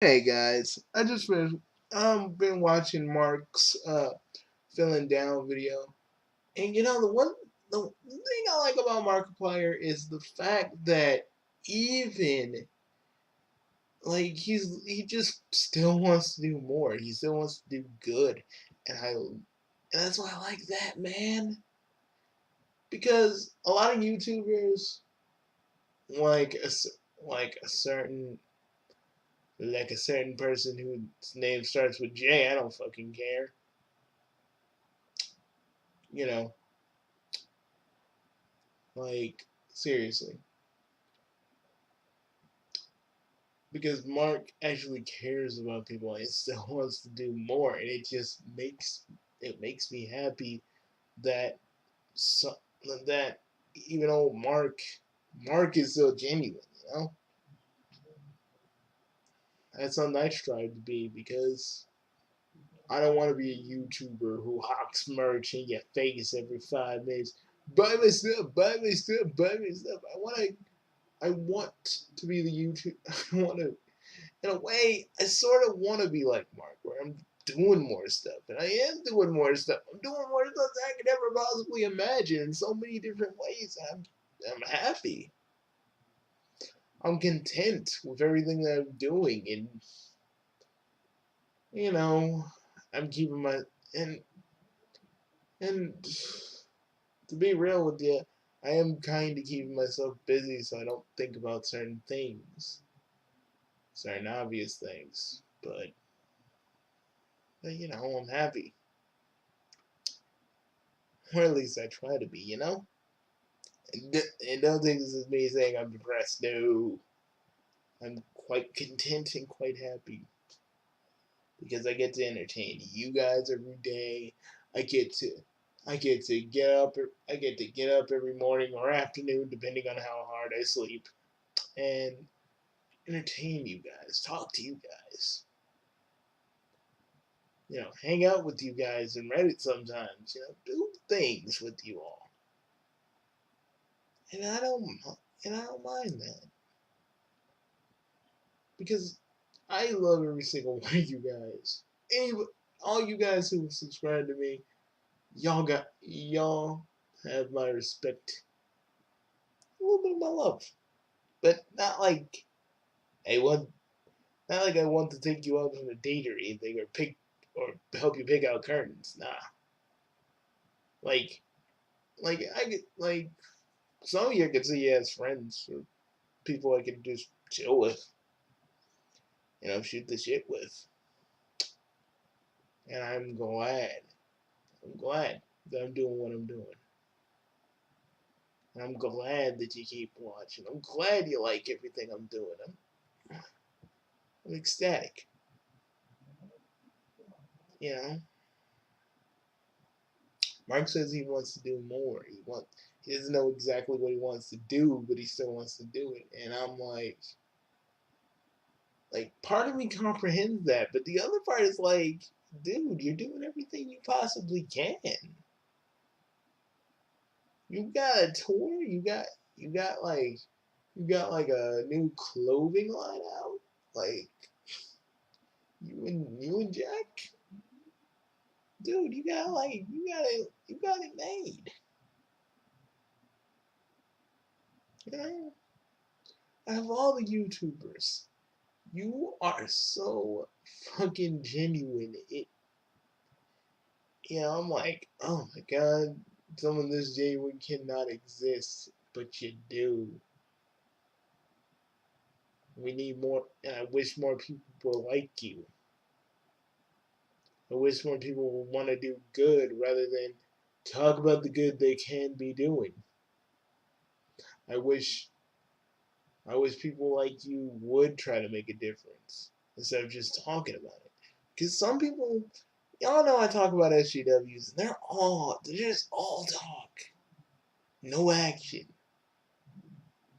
Hey guys, been watching Mark's filling down video, and the thing I like about Markiplier is the fact that even he just still wants to do more. He still wants to do good, and that's why I like that, man. Because a lot of YouTubers like a like a certain like a certain person whose name starts with J. I don't fucking care. You know, like, seriously. Because Mark actually cares about people and still wants to do more, and it makes me happy that so, that even though Mark is so genuine. That's something I strive to be because I don't want to be a YouTuber who hawks merch in your face every 5 minutes. Buy my stuff, buy my stuff, buy my stuff. I want to be the YouTube. I want to, in a way, I sort of want to be like Mark, where I'm doing more stuff, and I am doing more stuff. I'm doing more stuff than I could ever possibly imagine in so many different ways. I'm happy. I'm content with everything that I'm doing, and you know, I'm keeping my and and to be real with you, I am kind of keeping myself busy so I don't think about certain things, certain obvious things, but I'm happy. Or at least I try to be. And don't think this is me saying I'm depressed. No. I'm quite content and quite happy because I get to entertain you guys every day. I get to I get to get up every morning or afternoon depending on how hard I sleep and entertain you guys, talk to you guys. Hang out with you guys and Reddit sometimes, do things with you all. And I don't mind that because I love every single one of you guys. Any, all you guys who subscribe to me, y'all have my respect, a little bit of my love, but not like I want, not like I want to take you out on a date or anything, or help you pick out curtains. Nah, like I get some of you I could see as friends or people I could just chill with, shoot the shit with, and I'm glad that I'm doing what I'm doing. And I'm glad that you keep watching. I'm glad you like everything I'm doing. I'm ecstatic. You know, Mark says he wants to do more. He doesn't know exactly what he wants to do, but he still wants to do it. And I'm like part of me comprehends that, but the other part is like, dude, you're doing everything you possibly can. You got a tour. You got like a new clothing line out. Like you and Jack, dude, you got it made. You know, out of all the YouTubers, you are so fucking genuine. I'm like, oh my god, someone this genuine cannot exist, but you do. We need more, and I wish more people were like you. I wish more people would want to do good rather than talk about the good they can be doing. I wish I wish people like you would try to make a difference instead of just talking about it. Because some people, y'all know I talk about SGWs, and they're just all talk, no action,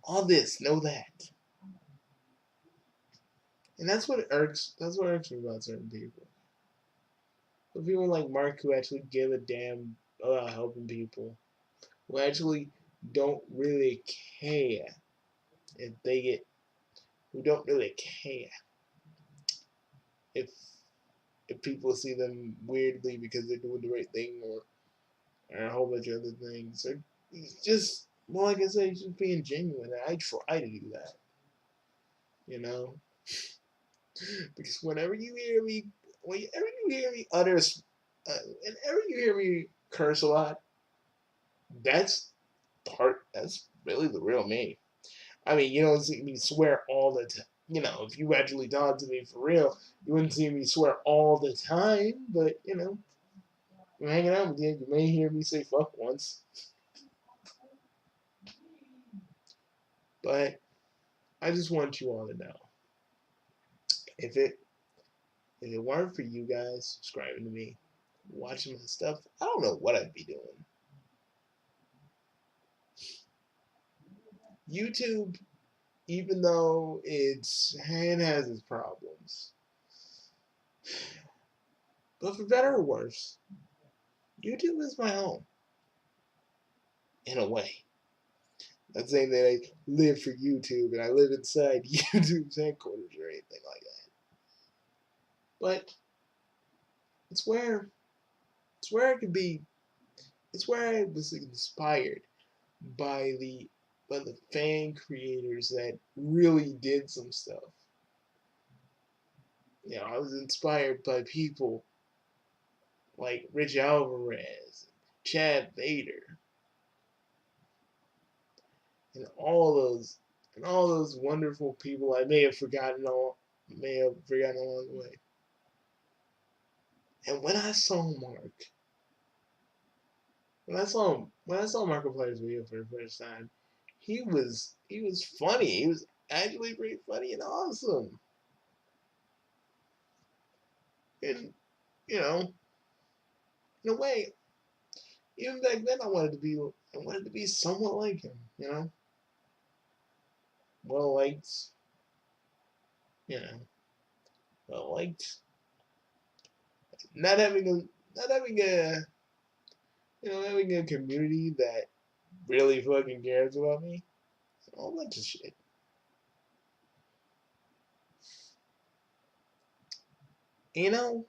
all this, no that, and that's what irks me about certain people. But people like Mark who actually give a damn about helping people, who actually don't really care if they get, who don't really care if people see them weirdly because they're doing the right thing, or a whole bunch of other things. Or just, well, like I said, just being genuine. I try to do that, you know, because whenever you hear me whenever you hear me curse a lot, that's that's really the real me. I mean, you don't see me swear all the time. You know, if you actually talk to me for real, you wouldn't see me swear all the time. But you know, I'm hanging out with you. You may hear me say fuck once, but I just want you all to know, if it weren't for you guys subscribing to me, watching my stuff, I don't know what I'd be doing. YouTube, even though it has its problems, but for better or worse, YouTube is my home in a way. Not saying that I live for YouTube and I live inside YouTube's headquarters or anything like that, but it's where it's where I could be. It's where I was inspired by the fan creators that really did some stuff. You know, I was inspired by people like Rich Alvarez, Chad Vader, and all those wonderful people I may have forgotten along the way. And when I saw Markiplier's video for the first time, he was funny. He was actually pretty funny and awesome. And you know, in a way, even back then, I wanted to be somewhat like him. You know, well liked. You know, well liked. Not having a not having a having a community that really fucking cares about me. A whole bunch of shit. You know,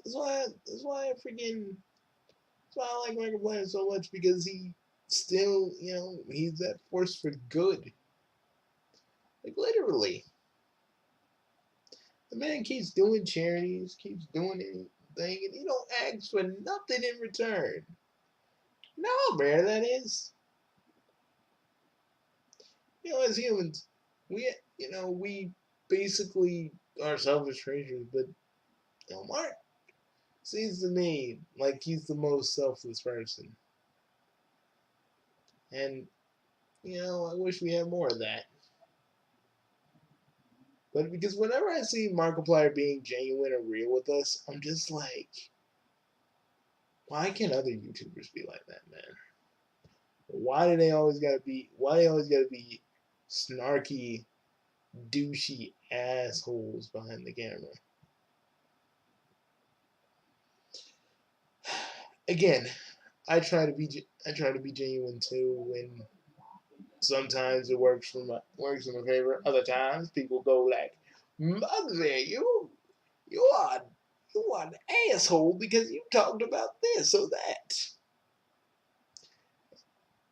that's why I like Markiplier so much, because he still, he's that force for good. Like literally, the man keeps doing charities, keeps doing anything, and he don't ask for nothing in return. Know how rare that is? You know, as humans, we basically are selfish creatures, but Mark seems to me like he's the most selfless person. And, I wish we had more of that. But because whenever I see Markiplier being genuine or real with us, I'm just like, why can't other YouTubers be like that, man? Why they always gotta be snarky, douchey assholes behind the camera? Again, I try to be genuine too, and sometimes it works in my favor. Other times people go like, "Mother, you are you are an asshole because you talked about this or that,"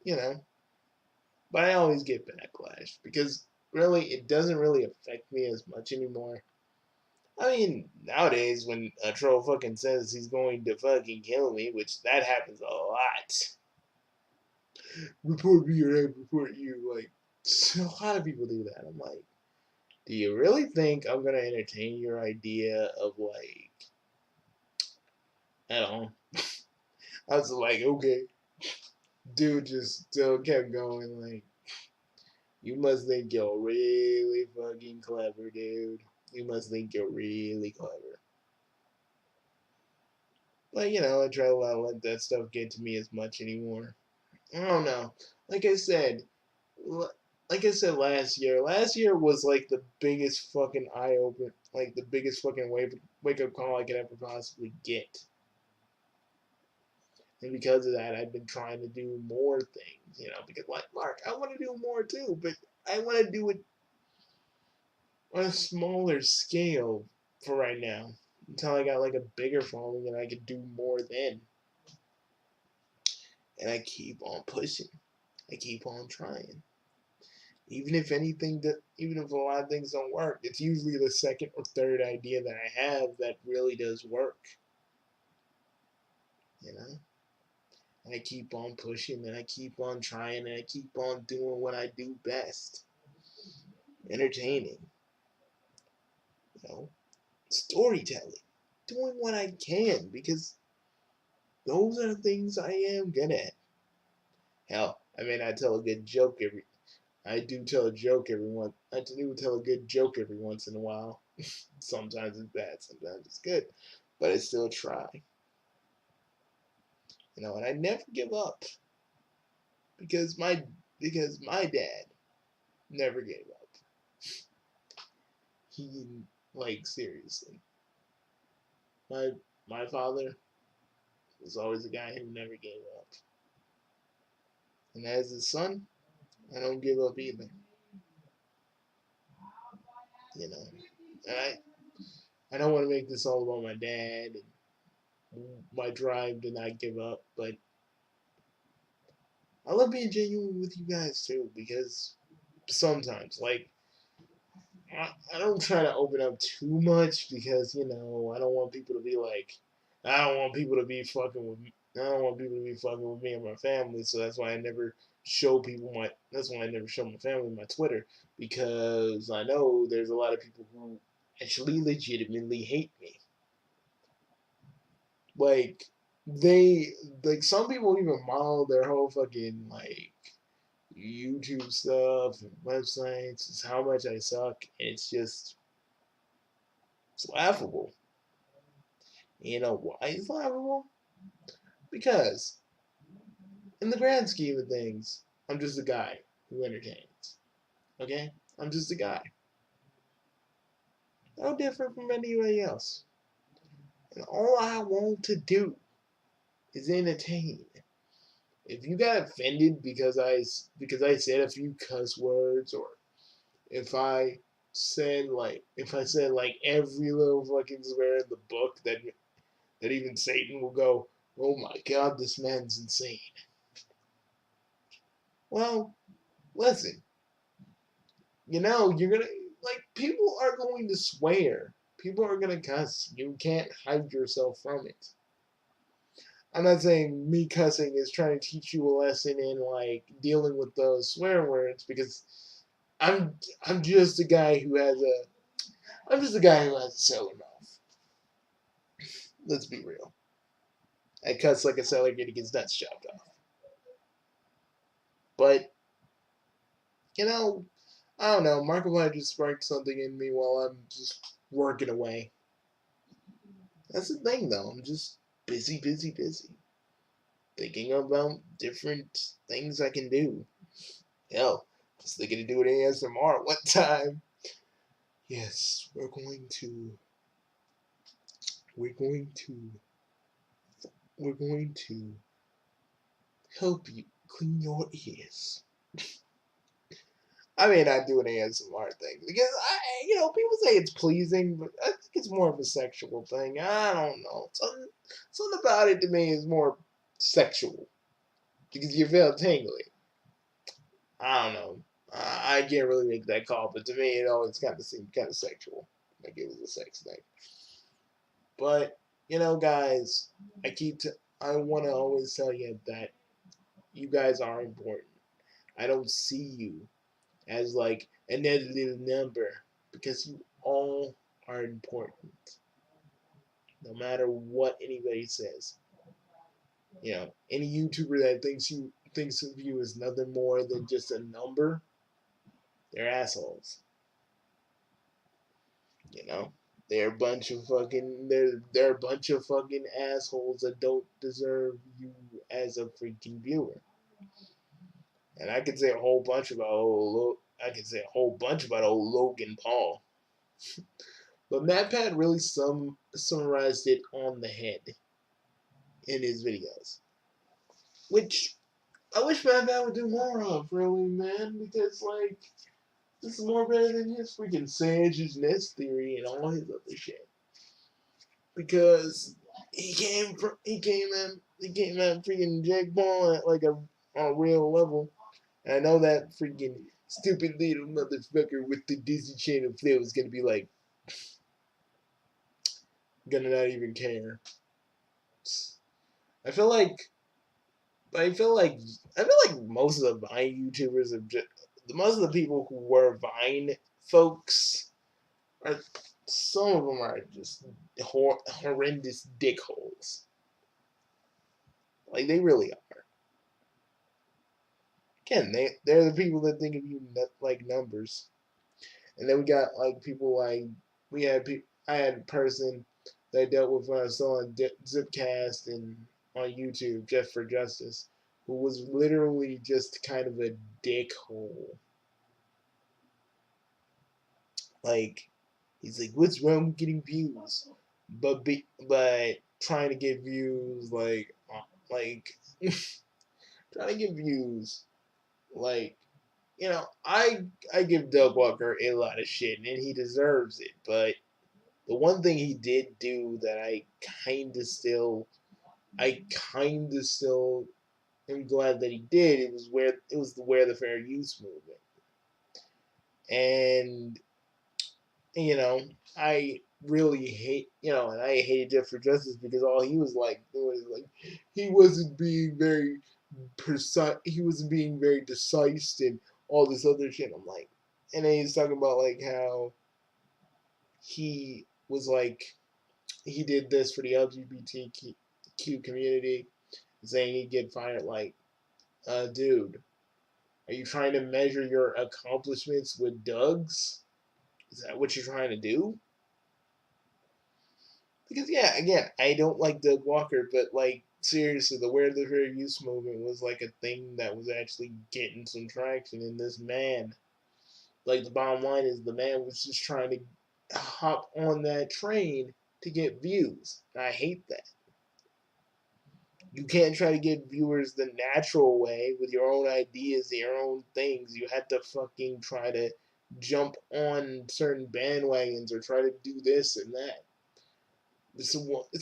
you know. But I always get backlash because really it doesn't really affect me as much anymore. I mean, nowadays when a troll fucking says he's going to fucking kill me, which that happens a lot. Report me or I report you. Like, so a lot of people do that. I'm like, do you really think I'm gonna entertain your idea of like, I don't know. I was like, okay. Dude just still kept going. Like, you must think you're really fucking clever, dude. You must think you're really clever. But I try to not let that stuff get to me as much anymore. I don't know. Like I said, like I said last year was like the biggest fucking eye open, like the biggest fucking wake up call I could ever possibly get. And because of that, I've been trying to do more things, because like Mark, I want to do more too, but I want to do it. on a smaller scale for right now until I got like a bigger following and I could do more then. And I keep on pushing. I keep on trying. Even if a lot of things don't work, it's usually the second or third idea that I have that really does work. You know? And I keep on pushing and I keep on trying and I keep on doing what I do best. Entertaining. You know? Storytelling. Doing what I can because those are the things I am good at. Hell, I may not tell a good joke every I do tell a joke every once I do tell a good joke every once in a while. Sometimes it's bad, sometimes it's good. But I still try. You know, and I never give up because my dad never gave up. He like seriously. My my father was always a guy who never gave up. And as his son, I don't give up either. You know. And I don't want to make this all about my dad and my drive to not give up, but I love being genuine with you guys too because sometimes, like, I don't try to open up too much because I don't want people to be like, I don't want people to be fucking with me. I don't want people to be fucking with me and my family, so that's why I never show people my. That's why I never show my family my Twitter because I know there's a lot of people who actually legitimately hate me. Like they like some people even model their whole fucking like YouTube stuff and websites is how much I suck. It's laughable. You know why it's laughable? Because in the grand scheme of things, I'm just a guy who entertains. Okay? I'm just a guy. No different from anybody else. And all I want to do is entertain. If you got offended because I said a few cuss words or if I said like every little fucking swear in the book that even Satan will go, oh my god, this man's insane. Well, listen, you're gonna people are going to swear. People are gonna cuss. You can't hide yourself from it. I'm not saying me cussing is trying to teach you a lesson in like dealing with those swear words because I'm I'm just a guy who has a I'm just a guy who has a sailor mouth. Let's be real. I cuss like a sailor getting his nuts chopped off. But you know, I don't know. Markiplier just sparked something in me while I'm just working away. That's the thing, though. I'm just busy, busy, busy. Thinking about different things I can do. Hell, just thinking to do an ASMR one time. Yes, we're going to, we're going to help you clean your ears. I may not do an ASMR thing because people say it's pleasing, but I think it's more of a sexual thing. I don't know. Something about it to me is more sexual because you feel tingly. I don't know. I can't really make that call, but to me, it always kind of seemed kind of sexual, like it was a sex thing. But guys, I want to always tell you that you guys are important. I don't see you as like another little number because you all are important. No matter what anybody says. Any YouTuber that thinks of you as nothing more than just a number, they're assholes. You know? They're a bunch of fucking assholes that don't deserve you as a freaking viewer. And I could say a whole bunch about old Logan Paul. But MatPat really summarized it on the head in his videos. Which I wish MatPat would do more of, really, man, because This is more better than his freaking Sanchez Nest theory and all his other shit. Because he came at freaking Jake Paul at like a real level. And I know that freaking stupid little motherfucker with the Disney Channel flow is gonna be like, gonna not even care. I feel like I feel like I feel like most of the Vine YouTubers have just most of the people who were Vine folks are some of them are just horrendous dickholes. Like they really are. Again, they're the people that think of you like numbers. And then we got like people like I had a person that I dealt with when I saw on Zipcast and on YouTube, Jeff for Justice, who was literally just kind of a dickhole. Like he's like, "What's wrong with getting views?" But trying to get views like trying to get views like I give Doug Walker a lot of shit and he deserves it, but the one thing he did do that I kinda still am glad that he did, it was the Wear the Fair Use movement. And you know, I really hate and I hated Jeff for Justice because all he was like doing was like he wasn't being very precise, he wasn't being very decisive and all this other shit. I'm like, and then he's talking about like how he was like he did this for the LGBTQ community, saying he'd get fired. Like, dude, are you trying to measure your accomplishments with Doug's? Is that what you're trying to do? Because yeah, again, I don't like Doug Walker, but like seriously, the Wear the Fair Use movement was like a thing that was actually getting some traction. And this man, like the bottom line is, the man was just trying to hop on that train to get views. And I hate that. You can't try to get viewers the natural way with your own ideas, your own things. You had to fucking try to jump on certain bandwagons or try to do this and that. It's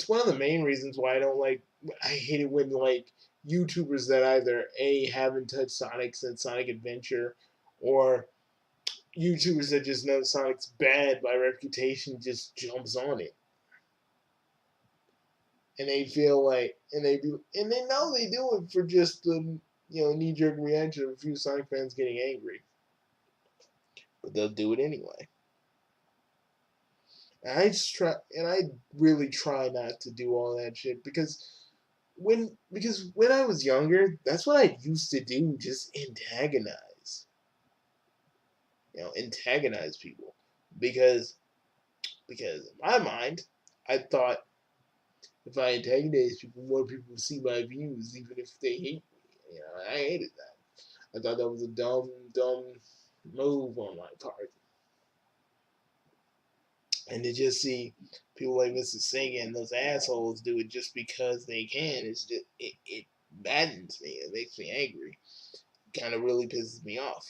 one of the main reasons why I hate it when like YouTubers that either A haven't touched Sonic since Sonic Adventure or YouTubers that just know Sonic's bad by reputation just jumps on it. And they feel like and they know they do it for just the knee jerk reaction of a few Sonic fans getting angry. But they'll do it anyway. And I really try not to do all that shit because when I was younger, that's what I used to do, just antagonize. Antagonize people. Because in my mind, I thought if I antagonize people, more people would see my views, even if they hate me. I hated that. I thought that was a dumb move on my part. And to just see people like Mr. Singh and those assholes do it just because they can, it maddens me. It makes me angry. Kind of really pisses me off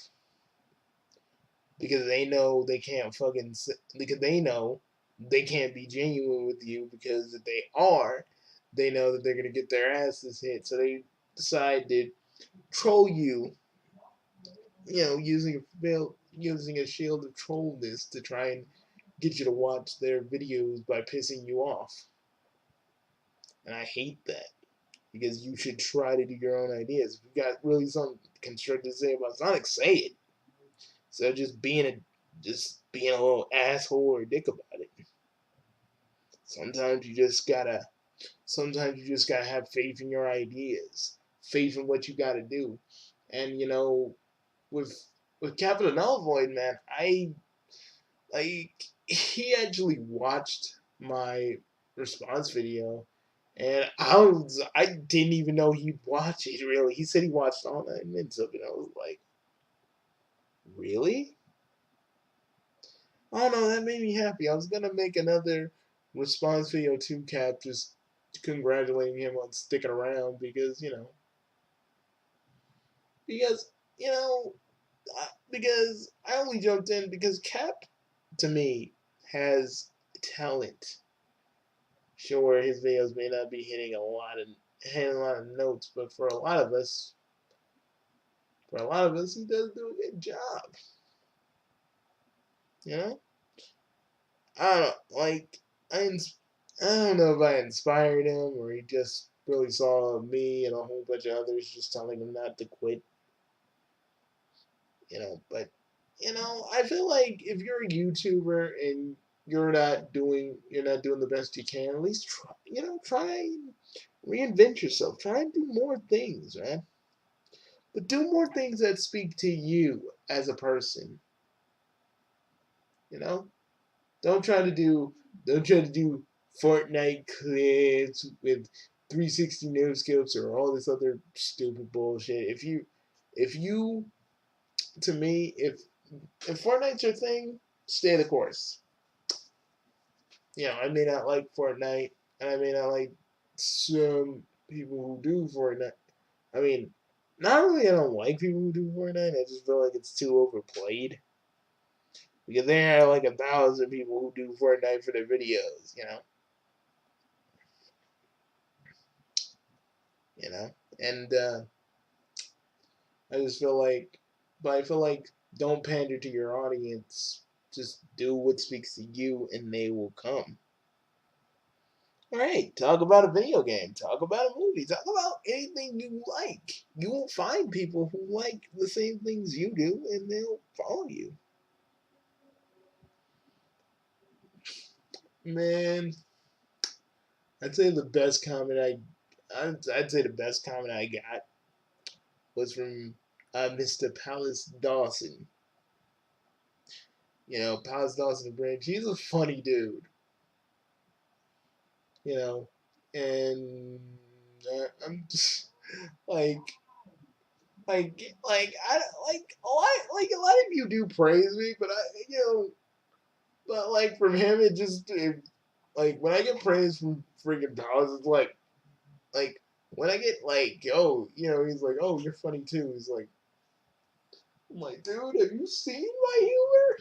because they know they can't because they know they can't be genuine with you, because if they are, they know that they're gonna get their asses hit. So they decide to troll you, using a shield of trollness to try and get you to watch their videos by pissing you off. And I hate that because you should try to do your own ideas. If you got really something constructive to say about Sonic, say it. So just being a little asshole or dick about it. Sometimes you just gotta have faith in your ideas, faith in what you gotta do. And with Capital Null Void, man, he actually watched my response video, and I didn't even know he'd watch it. Really, he said he watched all 9 minutes of it. I was like, really? Oh no, that made me happy. I was gonna make another response video to Cap, just congratulating him on sticking around because because you know because I only jumped in because Cap, to me, has talent. Sure, his videos may not be hitting a lot of notes, but for a lot of us, he does do a good job. You know, I don't know, like I don't know if I inspired him or he just really saw me and a whole bunch of others just telling him not to quit. But I feel like if you're a YouTuber and you're not doing the best you can, at least try and reinvent yourself. Try and do more things, man. But do more things that speak to you as a person. You know, don't try to do don't try to do Fortnite clips with 360 no scopes or all this other stupid bullshit. If you to me, if Fortnite's your thing, stay the course. I may not like Fortnite, and I may not like some people who do Fortnite. I mean, not really. I don't like people who do Fortnite. I just feel like it's too overplayed. Because there are like 1,000 people who do Fortnite for their videos. And I just feel like, but I feel like don't pander to your audience. Just do what speaks to you, and they will come. All right, talk about a video game, talk about a movie, talk about anything you like. You will find people who like the same things you do, and they'll follow you. Man, I'd say the best comment I'd say the best comment I got was from Mr. Palace Dawson. Palace Dawson Branch. He's a funny dude. You know, and I'm just like I like a lot of you do praise me, but like from him like when I get praise from freaking Powers, it's like when I get like he's like, oh, you're funny too. He's like, I'm like, dude, have you seen my humor?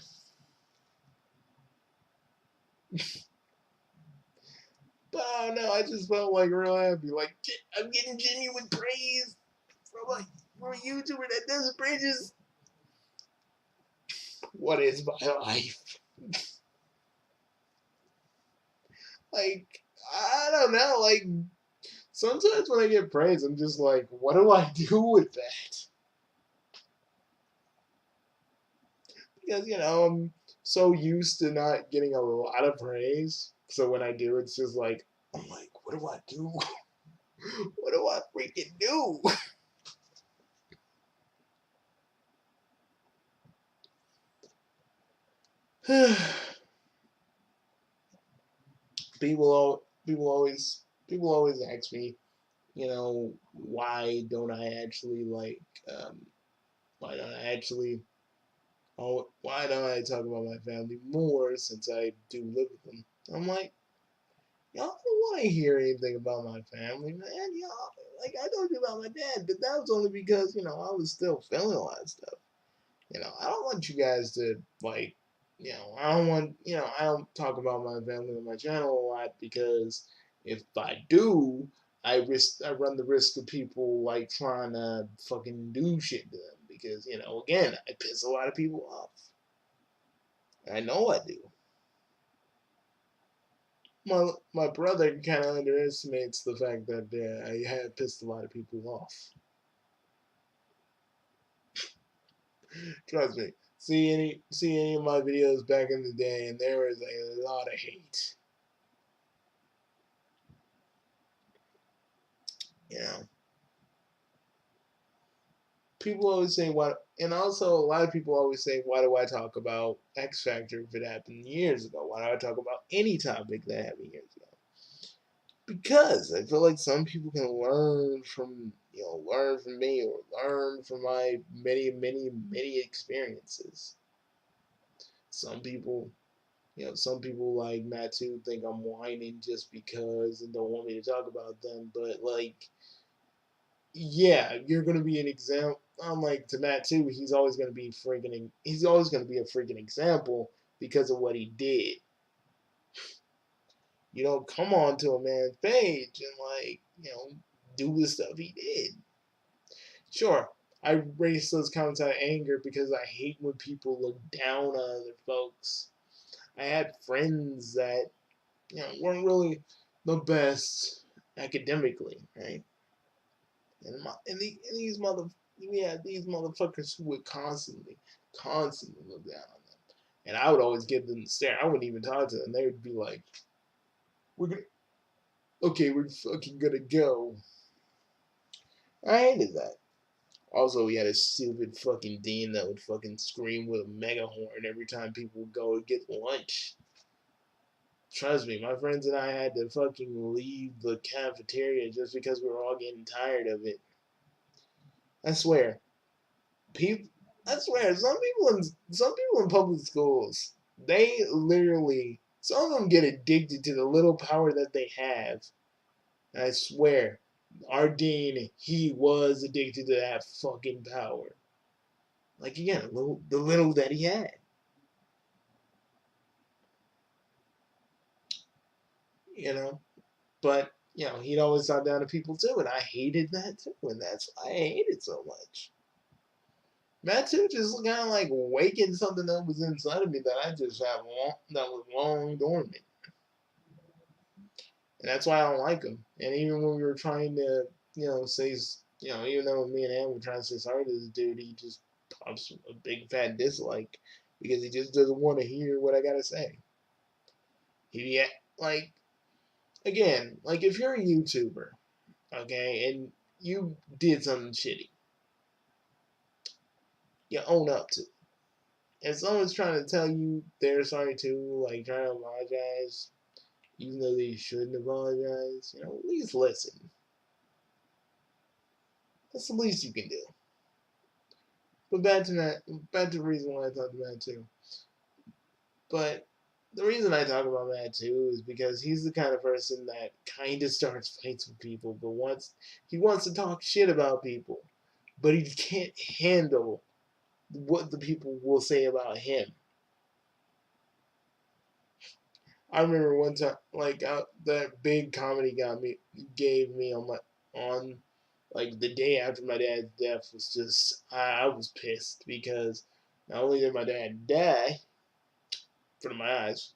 But I don't know, I just felt like real happy. Like I'm getting genuine praise from a YouTuber that does bridges. What is my life? Like I don't know, like sometimes when I get praise, I'm just like, what do I do with that? Because I'm so used to not getting a lot of praise. So when I do, it's just like, I'm like, what do I do? What do I freaking do? People always ask me, why don't I actually why don't I actually why don't I talk about my family more since I do live with them? I'm like, y'all don't want to hear anything about my family, man. Y'all, like I told you about my dad, but that was only because I was still feeling a lot of stuff. I don't want you guys to like, I don't want, I don't talk about my family on my channel a lot because if I do, I run the risk of people like trying to fucking do shit to them because again, I piss a lot of people off. I know I do. My brother kind of underestimates the fact that I have pissed a lot of people off. Trust me. See any of my videos back in the day, and there was a lot of hate. You know, people always say what, and also a lot of people always say, why do I talk about X Factor if it happened years ago? Why do I talk about any topic that happened years ago? Because I feel like some people can learn from me or learn from my many experiences. Some people some people like Matsu think I'm whining just because and don't want me to talk about them, but like, yeah, you're gonna be an example. unlike to Matt too, he's always gonna be freaking. He's always gonna be a freaking example because of what he did. You don't come on to a man's page and like do the stuff he did. Sure, I raise those comments out of anger because I hate when people look down on other folks. I had friends that weren't really the best academically, right? These motherfuckers who would constantly look down on them, and I would always give them the stare. I wouldn't even talk to them. They would be like, "We're gonna, okay, we're fucking gonna go." I hated that. Also, we had a stupid fucking dean that would fucking scream with a mega horn every time people would go to get lunch. Trust me, my friends and I had to fucking leave the cafeteria just because we were all getting tired of it. I swear, people. I swear, some people in public schools, they literally, some of them get addicted to the little power that they have. And I swear, our dean, he was addicted to that fucking power. Like again, the little that he had. You know, but he'd always talk down to people too, and I hated that too, and that's why I hate it so much. That too just kind of like waking something that was inside of me that I just had that was long dormant, and that's why I don't like him. And even when we were trying to, say, even though me and Ann were trying to say sorry to this dude, he just pops a big fat dislike because he just doesn't want to hear what I gotta say. He like again, like if you're a YouTuber, okay, and you did something shitty, you own up to it. If someone's trying to tell you they're sorry too, like trying to apologize, even though they shouldn't apologize, at least listen. That's the least you can do. But back to the reason why I talked about Matt too. But the reason I talk about Matt too is because he's the kind of person that kind of starts fights with people, but he wants to talk shit about people, but he can't handle what the people will say about him. I remember one time, like that big comedy gave me on like the day after my dad's death was just I was pissed because not only did my dad die in front of my eyes,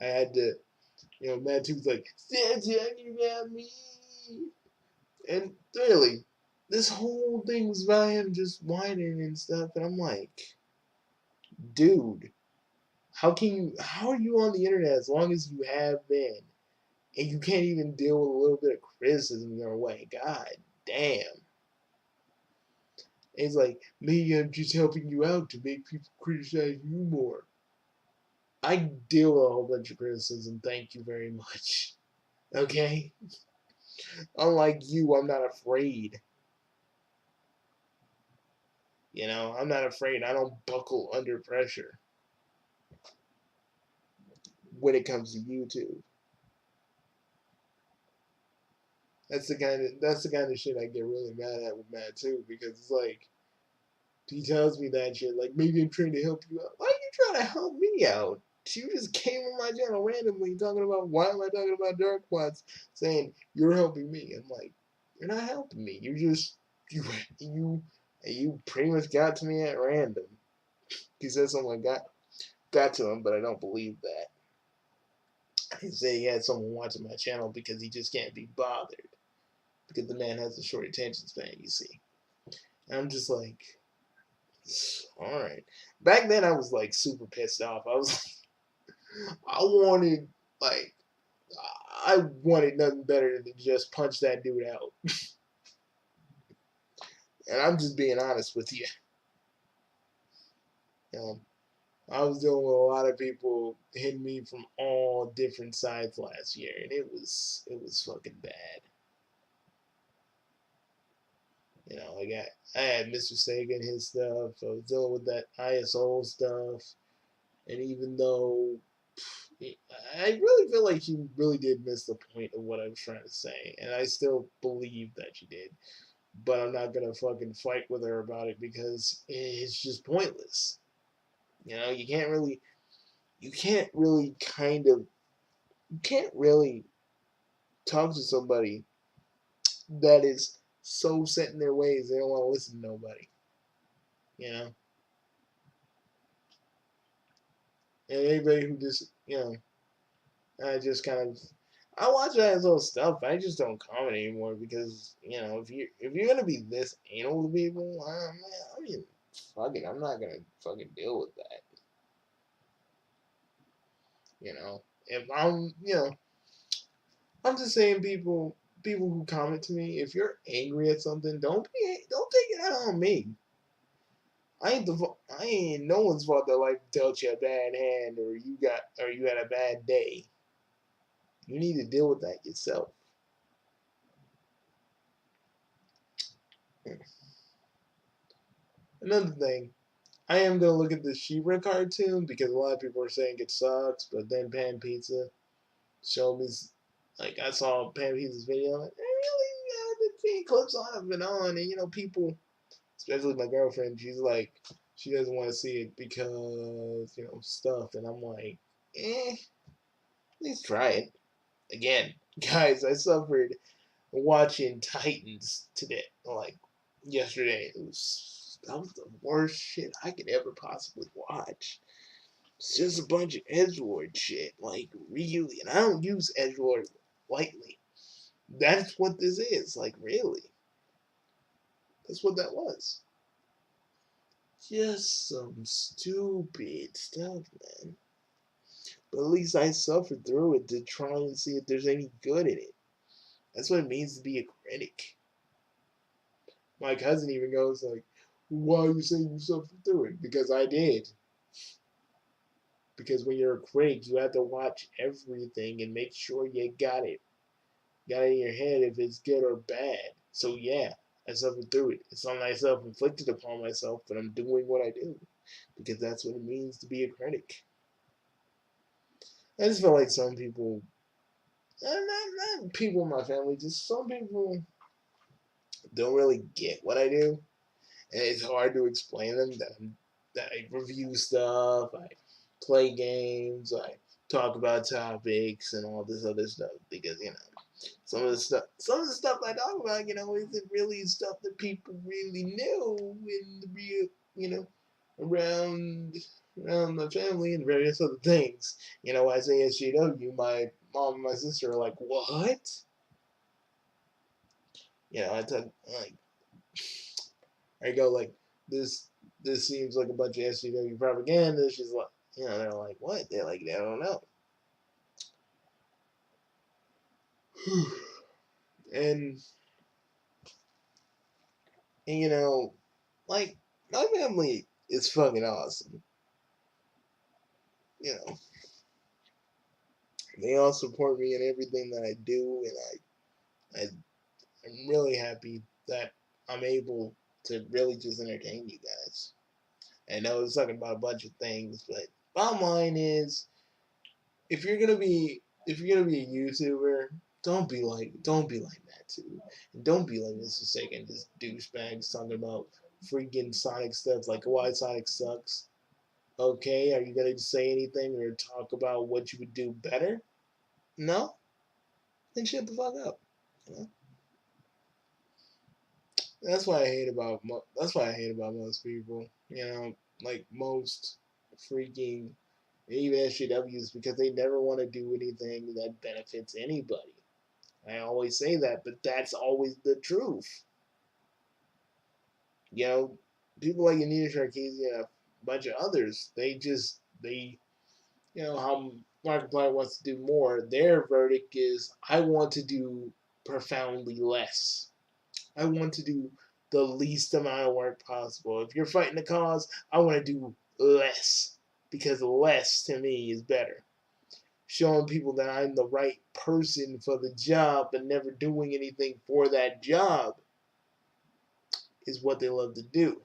I had to Mad Two's like stop talking about me, and really this whole thing was about him just whining and stuff, and I'm like, dude, how are you on the internet as long as you have been? And you can't even deal with a little bit of criticism your way. God damn. And he's like, maybe I'm just helping you out to make people criticize you more. I deal with a whole bunch of criticism. Thank you very much. Okay? Unlike you, I'm not afraid. I'm not afraid. I don't buckle under pressure when it comes to YouTube. That's the kind of shit I get really mad at with Matt too, because it's like he tells me that shit, like maybe I'm trying to help you out. Why are you trying to help me out? You just came on my channel randomly talking about why am I talking about dark plots, saying you're helping me. I'm like, you're not helping me. You pretty much got to me at random. He said something like got to him, but I don't believe that. He said he had someone watching my channel because he just can't be bothered because the man has a short attention span. You see, and I'm just like, all right. Back then, I was like super pissed off. I was I wanted like I wanted nothing better than to just punch that dude out. And I'm just being honest with you. I was dealing with a lot of people hitting me from all different sides last year, and it was fucking bad. I had Mr. Sagan his stuff. I was dealing with that ISO stuff, and even though I really feel like she really did miss the point of what I was trying to say, and I still believe that she did. but I'm not gonna fucking fight with her about it because it's just pointless. You know, you can't really kind of, you can't really talk to somebody that is so set in their ways they don't want to listen to nobody. You know, and anybody who just, you know, I just kind of, I watch that little stuff. I just don't comment anymore because you know if you're gonna be this anal to people, I mean, fuck it, I'm not gonna fucking deal with that. You know, if I'm, you know, I'm just saying people who comment to me, if you're angry at something, don't take it out on me. I ain't no one's fault that life dealt you a bad hand or you had a bad day. You need to deal with that yourself. Another thing, I am gonna look at the She-Ra cartoon because a lot of people are saying it sucks, but then Pan Pizza showed me, like I saw Pan Pizza's video, and really been seeing clips on it and on, and you know people, especially my girlfriend, she's like, she doesn't want to see it because you know stuff, and I'm like, at least try it. Again, guys, I suffered watching Titans today, like yesterday. That was the worst shit I could ever possibly watch. It's just a bunch of edgelord shit, like really, and I don't use edgelord lightly. That's what this is, like really. That's what that was. Just some stupid stuff, man. But at least I suffered through it to try and see if there's any good in it. That's what it means to be a critic. My cousin even goes like, "Why are you saying you suffered through it?" Because I did. Because when you're a critic, you have to watch everything and make sure you got it in your head if it's good or bad. So yeah, I suffered through it. It's something I self-inflicted upon myself, but I'm doing what I do because that's what it means to be a critic. I just feel like some people, not people in my family, just some people don't really get what I do, and it's hard to explain them that I review stuff, I play games, I talk about topics and all this other stuff because you know some of the stuff I talk about, you know, isn't really stuff that people really know in the real, you know, around around the family and various other things. You know, I say SJW, my mom and my sister are like, what? You know, I talk like I go like this. This seems like a bunch of SJW propaganda. She's like, you know, they're like, what? They're like, they don't know. and and you know, like my family is fucking awesome. You know, they all support me in everything that I do, and I'm really happy that I'm able to really just entertain you guys. I know it's talking about a bunch of things, but bottom line is, if you're gonna be a YouTuber, don't be like that too, and don't be like this second just douchebags talking about freaking Sonic stuff like why Sonic sucks. Okay, are you gonna say anything or talk about what you would do better? No, then shut the fuck up. You know? That's why I hate about most people. You know, like most freaking even SJWs because they never want to do anything that benefits anybody. I always say that, but that's always the truth. You know, people like Anita Sarkeesian and a bunch of others, they you know how Markiplier wants to do more. Their verdict is, I want to do profoundly less. I want to do the least amount of work possible. If you're fighting a cause, I want to do less because less to me is better. Showing people that I'm the right person for the job but never doing anything for that job is what they love to do.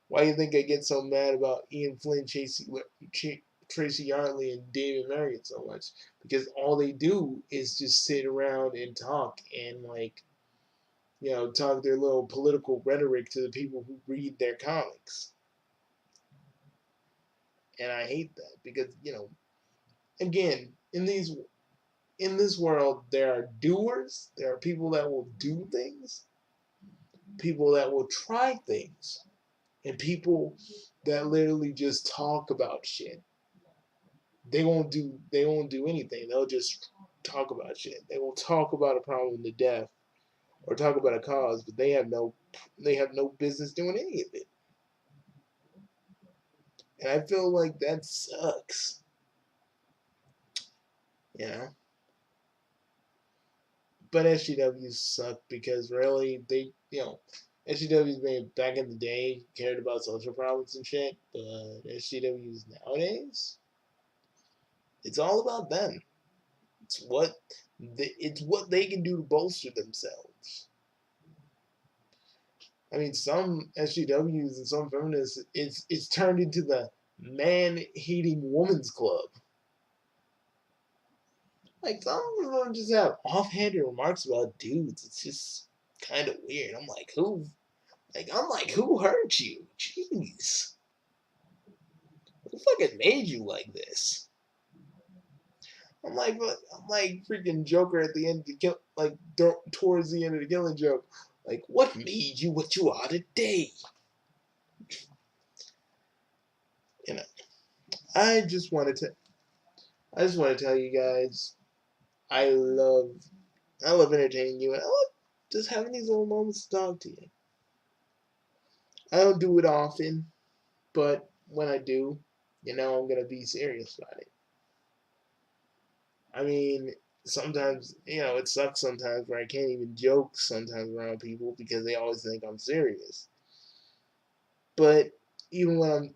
Why do you think I get so mad about Ian Flynn, Tracy Yardley, and David Marriott so much? Because all they do is just sit around and talk and like talk their little political rhetoric to the people who read their comics. And I hate that because, again, in this world there are doers, there are people that will do things, people that will try things, and people that literally just talk about shit. They won't do anything. They'll just talk about shit. They will talk about a problem to death or talk about a cause, but they have no business doing any of it. And I feel like that sucks. You know? But SGWs suck because really SGWs made back in the day cared about social problems and shit, but SGWs nowadays, it's all about them. It's what they can do to bolster themselves. I mean, some SGWs and some feminists, it's turned into the man-hating woman's club. Like some of them just have offhanded remarks about dudes. It's just kind of weird. I'm like, who? Who hurt you? Jeez, who fucking made you like this? I'm like freaking Joker at the end of the kill, like towards the end of the Killing Joke. Like, what made you what you are today? You know, I just wanted to, I just want to tell you guys, I love, I love entertaining you, and I love just having these little moments to talk to you. I don't do it often, but when I do, I'm gonna be serious about it. I mean, sometimes, it sucks sometimes where I can't even joke sometimes around people because they always think I'm serious. But even when I'm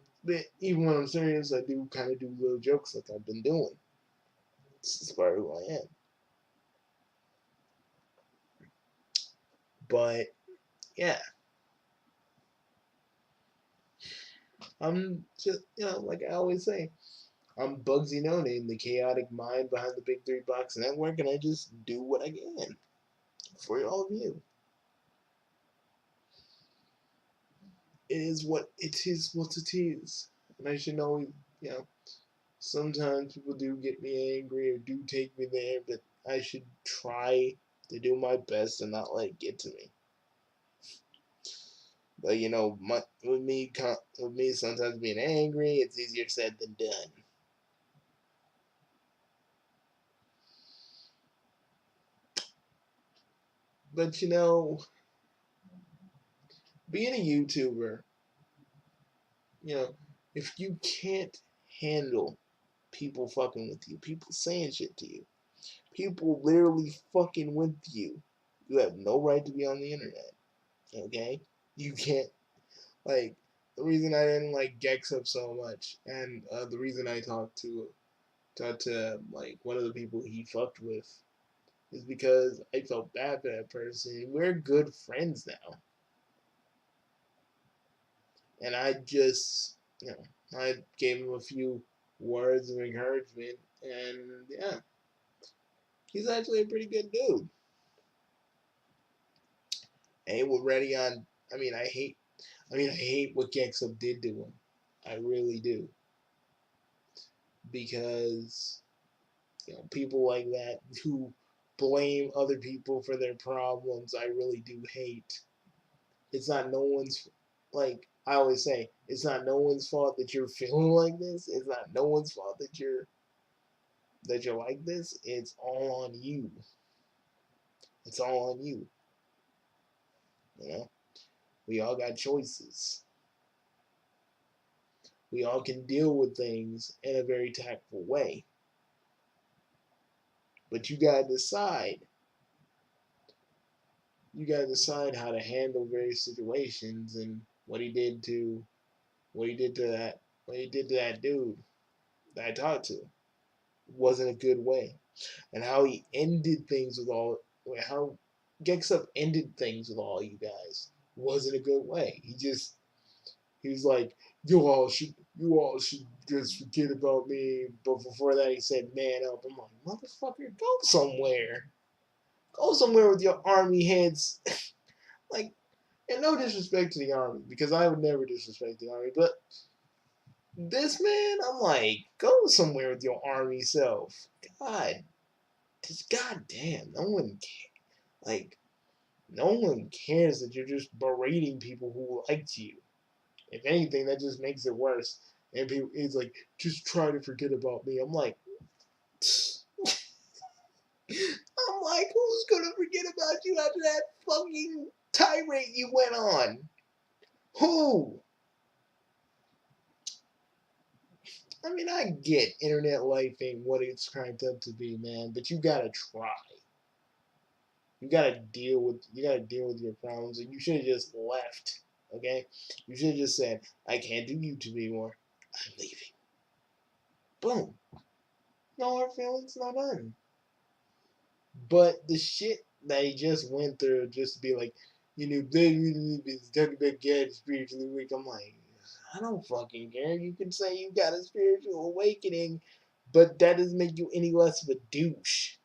even when I'm serious, I do kind of do little jokes like I've been doing. It's just part of who I am. But yeah, I'm just like I always say, I'm Bugsy No Name, the chaotic mind behind the Big Three Box Network, and I just do what I can for all of you. It is what it is. What it is, and I should always, you know, sometimes people do get me angry or do take me there, but I should try to do my best and not let it get to me. But with me sometimes being angry, it's easier said than done. But being a YouTuber, you know, if you can't handle people fucking with you, people saying shit to you, people literally fucking with you, you have no right to be on the internet. Okay? You can't, like, the reason I didn't like Gex up so much, and the reason I talked to like one of the people he fucked with, is because I felt bad for that person. We're good friends now, and I just I gave him a few words of encouragement, and yeah, he's actually a pretty good dude. And we're ready on. I mean, I hate what Gex up did to him. I really do, because people like that who blame other people for their problems, I really do hate. It's not no one's, like I always say, it's not no one's fault that you're feeling like this. It's not no one's fault that you're like this. It's all on you. It's all on you. You know, we all got choices. We all can deal with things in a very tactful way. But you gotta decide. You gotta decide how to handle various situations, and what he did to that dude that I talked to wasn't a good way. And how he ended things with all how Gexup ended things with all you guys wasn't a good way. He was like, you all should just forget about me. But before that he said, man up. I'm like, motherfucker, go somewhere. Go somewhere with your army heads. Like, and no disrespect to the army, because I would never disrespect the army, but this man, I'm like, go somewhere with your army self. God, just goddamn, no one like, no one cares that you're just berating people who liked you. If anything, that just makes it worse. And people, it's like, just try to forget about me. I'm like, who's gonna forget about you after that fucking tirade you went on? Who? I mean, I get internet life ain't what it's cranked up to be, man, but you gotta try. You gotta deal with your problems, and you should have just left. Okay, you should have just said, I can't do YouTube anymore. I'm leaving. Boom. No hard feelings, no none. But the shit that he just went through, just to be like, it's talking about God spiritually weak. I'm like, I don't fucking care. You can say you got a spiritual awakening, but that doesn't make you any less of a douche.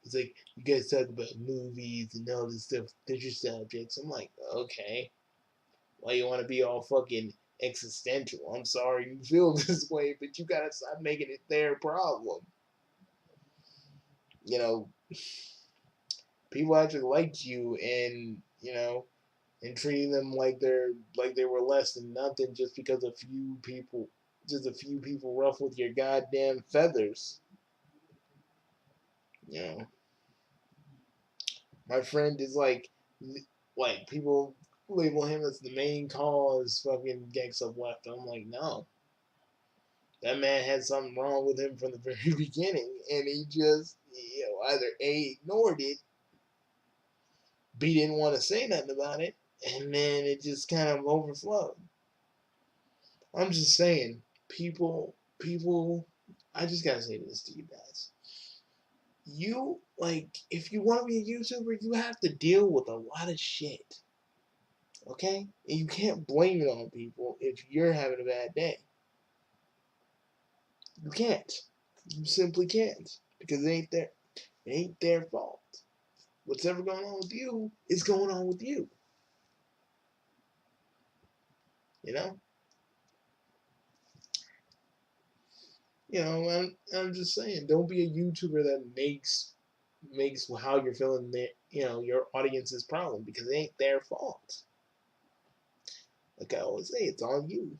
It's like, you guys talk about movies and all this stuff. They're just subjects. I'm like, okay. Why you want to be all fucking existential? I'm sorry you feel this way, but you gotta stop making it their problem. You know, people actually liked you, and and treating them like they were less than nothing just because a few people ruffled your goddamn feathers. You know, my friend is like people label him as the main cause fucking gangs up left. I'm like, no, that man had something wrong with him from the very beginning, and he just either a ignored it, b didn't want to say nothing about it, and then it just kind of overflowed. I'm just saying, people. I just gotta say this to you guys. You if you want to be a YouTuber, you have to deal with a lot of shit. Okay, and you can't blame it on people if you're having a bad day. You can't. You simply can't because it ain't their fault. What's ever going on with you is going on with you. You know. I'm just saying, don't be a YouTuber that makes how you're feeling your audience's problem because it ain't their fault. Like I always say, it's on you.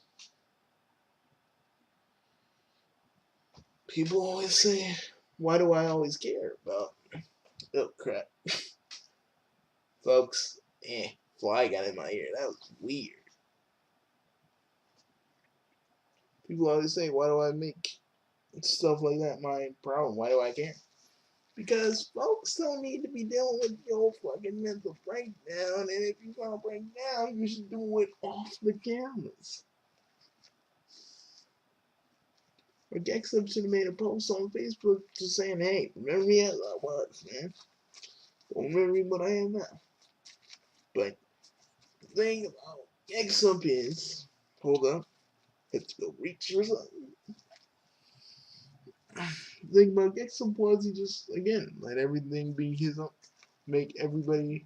People always say, why do I always care about? Oh crap, folks. Fly got in my ear. That was weird. People always say, why do I make stuff like that my problem? Why do I care? Because folks don't need to be dealing with your fucking mental breakdown, and if you want to break down, you should do it off the cameras. Or Gexup should have made a post on Facebook just saying, hey, remember me as I was, man. Don't remember me what I am now. But the thing about Gexup is, hold up, let's go reach for something. The thing about Gexup was he just, again, let everything be his own, make everybody,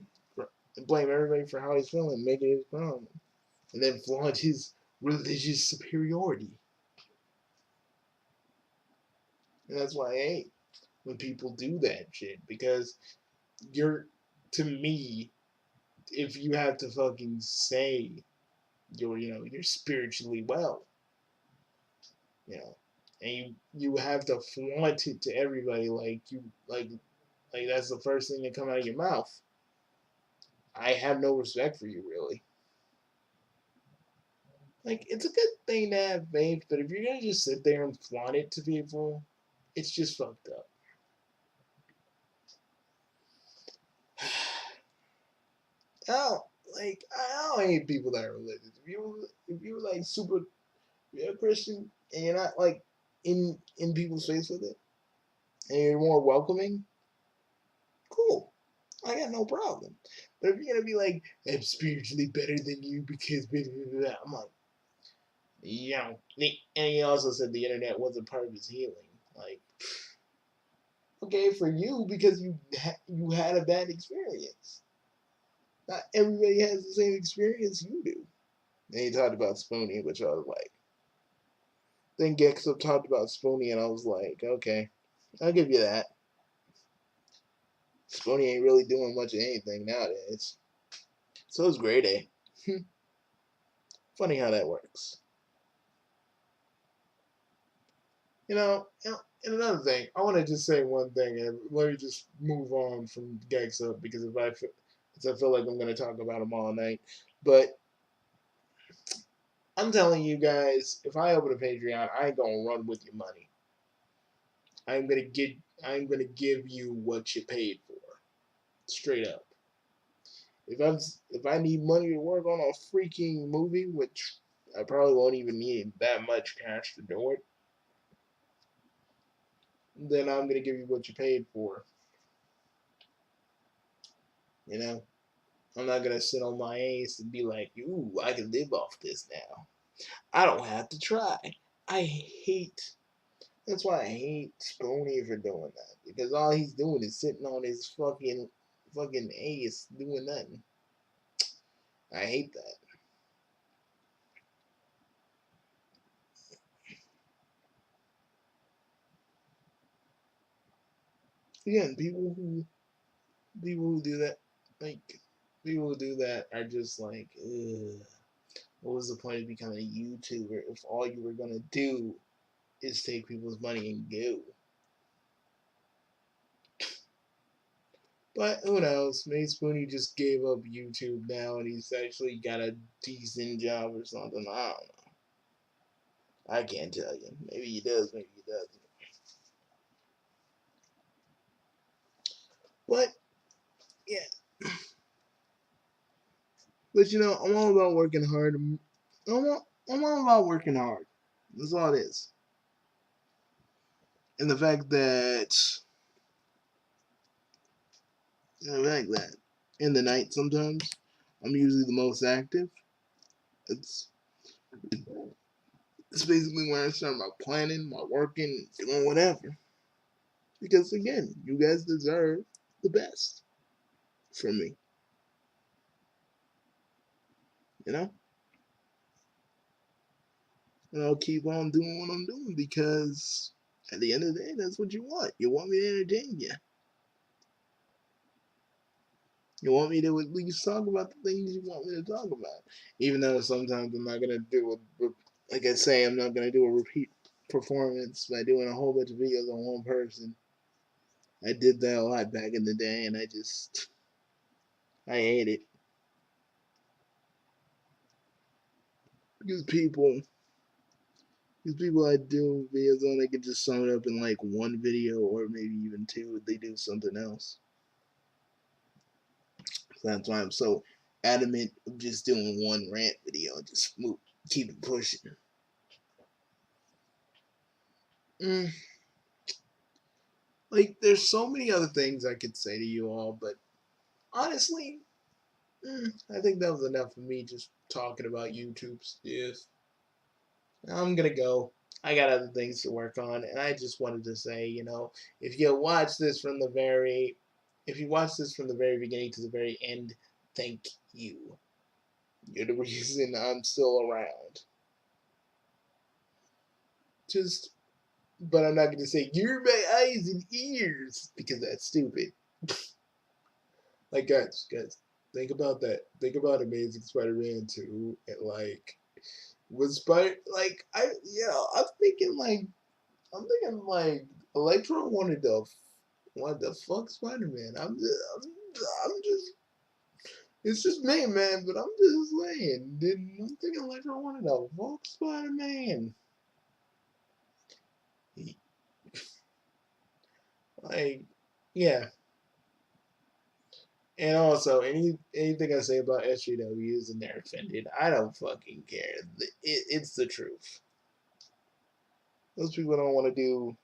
blame everybody for how he's feeling, make it his problem. And then flaunt his religious superiority. And that's why I hate when people do that shit, because to me, if you have to fucking say you're spiritually well, you know, and you have to flaunt it to everybody like that's the first thing that come out of your mouth. I have no respect for you, really. Like, it's a good thing to have faith, but if you're gonna just sit there and flaunt it to people, it's just fucked up. I don't I don't hate people that are religious. If you like super you're a Christian and you're not like in people's face with it, and you're more welcoming, cool. I got no problem. But if you're gonna be like, I'm spiritually better than you because blah, blah, blah, I'm like, and he also said the internet wasn't part of his healing. Like, okay, for you because you had a bad experience. Not everybody has the same experience you do. And he talked about Spoonie, which I was like, then Gexup talked about Spoonie, and I was like, okay, I'll give you that. Spoonie ain't really doing much of anything nowadays. So is Grey Day. Funny how that works. And another thing, I want to just say one thing, and let me just move on from Gexup because I feel like I'm going to talk about him all night. But I'm telling you guys, if I open a Patreon, I ain't gonna run with your money. I'm gonna get I'm gonna give you what you paid for. Straight up. If I need money to work on a freaking movie, which I probably won't even need that much cash to do it, then I'm gonna give you what you paid for. You know? I'm not gonna sit on my ass and be like, ooh, I can live off this now. I don't have to try. I hate That's why I hate Spoonie for doing that. Because all he's doing is sitting on his fucking ace doing nothing. I hate that. Again, people who do that like people who do that are just like, ugh. What was the point of becoming a YouTuber if all you were gonna do is take people's money and go? But who knows? Maybe Spoonie just gave up YouTube now and he's actually got a decent job or something. I don't know. I can't tell you. Maybe he does, maybe he doesn't. But yeah, but I'm all about working hard. I'm all about working hard. That's all it is. And the fact that in the night sometimes I'm usually the most active. It's it's basically when I start my planning, my working, doing whatever. Because again, you guys deserve the best from me. You know? And I'll keep on doing what I'm doing because at the end of the day, that's what you want. You want me to entertain you. You want me to at least talk about the things you want me to talk about. Even though sometimes I'm not going to do like I say, I'm not going to do a repeat performance by doing a whole bunch of videos on one person. I did that a lot back in the day, and I hate it. Because people I do videos on, they can just sum it up in like one video or maybe even two if they do something else. So that's why I'm so adamant of just doing one rant video and just keep it pushing. Mm, like, there's so many other things I could say to you all, but honestly, I think that was enough of me just talking about YouTube stuff. I'm gonna go. I got other things to work on, and I just wanted to say, if you watch this from the very, if you watch this from the very beginning to the very end, thank you. You're the reason I'm still around. Just, but I'm not gonna say you're my eyes and ears because that's stupid. Like, guys, think about that. Think about Amazing Spider-Man 2 and like was Spider like I'm thinking like Electro wanted to fuck Spider-Man. I'm just it's just me, man, but I'm just saying. I'm thinking Electro wanted to fuck Spider-Man. Like, yeah. And also, anything I say about SJWs and they're offended, I don't fucking care. It's the truth. Those people don't want to do.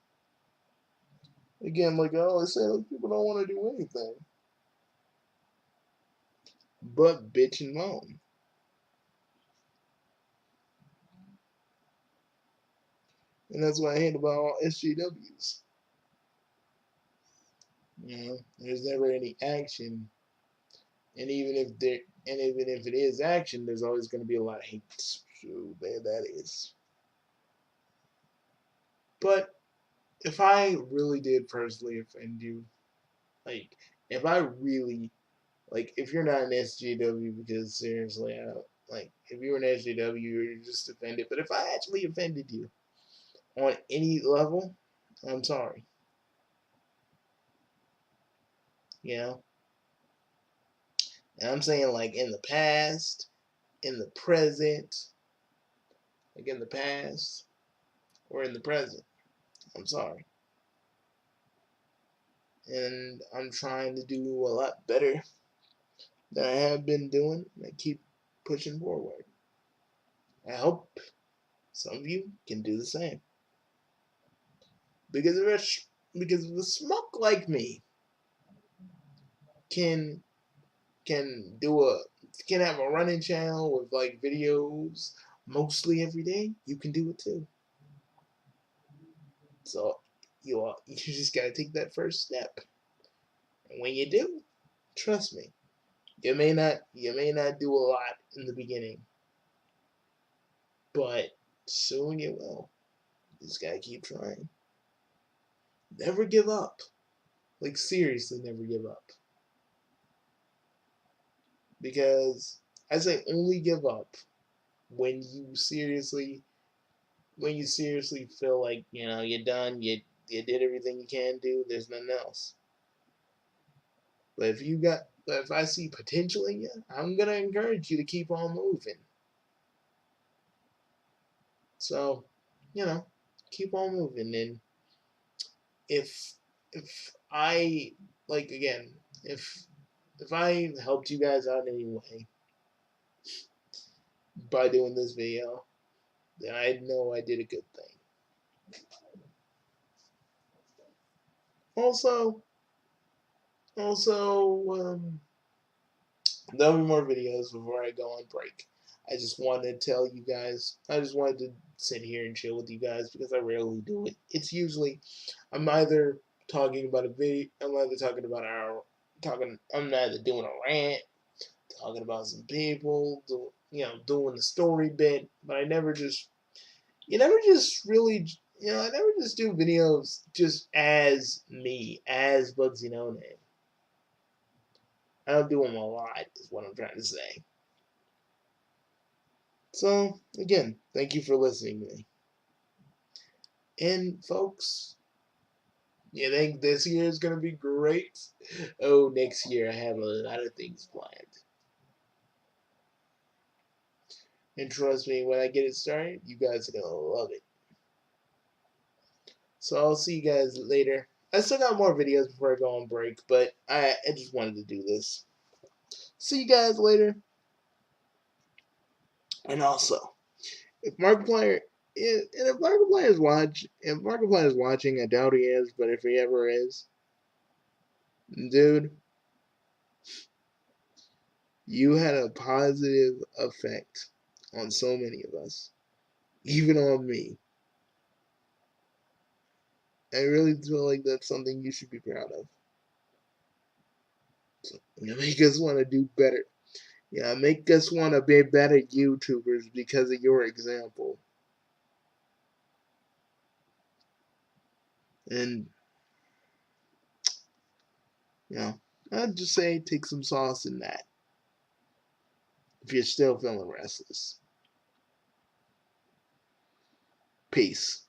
Again, like I always say, those people don't want to do anything but bitch and moan. And that's what I hate about all SJWs. There's never any action, And even if it is action, there's always going to be a lot of hate. So there that is. But if I really did personally offend you, like if I really like if you're not an SJW, because seriously, I don't like if you're an SJW, you're just offended. But if I actually offended you on any level, I'm sorry. You know, and I'm saying like in the past, in the present, like in the past or in the present. I'm sorry. And I'm trying to do a lot better than I have been doing. And I keep pushing forward. I hope some of you can do the same. Because if a smoke like me can can do a can have a running channel with like videos mostly every day, you can do it too. So you just gotta take that first step. And when you do, trust me, you may not do a lot in the beginning, but soon you will. You just gotta keep trying. Never give up. Like seriously, never give up. Because I say only give up when you seriously feel like you're done. You did everything you can do. There's nothing else. But if I see potential in you, I'm gonna encourage you to keep on moving. So, you know, keep on moving. And if if I like again, if I helped you guys out in any way by doing this video, then I know I did a good thing. Also, also, there'll be more videos before I go on break. I just wanted to tell you guys. I just wanted to sit here and chill with you guys because I rarely do it. It's usually I'm either talking about a video. I'm either talking about our talking. I'm either doing a rant, talking about some people, doing the story bit. But I never just. You never just really. I never just do videos just as me, as Bugsy No Name. I don't do them a lot, is what I'm trying to say. So, again, thank you for listening to me. And, folks, you think this year is going to be great? Oh, next year I have a lot of things planned. And trust me, when I get it started, you guys are going to love it. So, I'll see you guys later. I still got more videos before I go on break, but I just wanted to do this. See you guys later. And also, if Markiplier if Markiplier is watching, I doubt he is, but if he ever is, dude, you had a positive effect on so many of us, even on me. I really feel like that's something you should be proud of. So, make us want to do better. Yeah, make us want to be better YouTubers because of your example. And, I'd just say take some sauce in that if you're still feeling restless. Peace.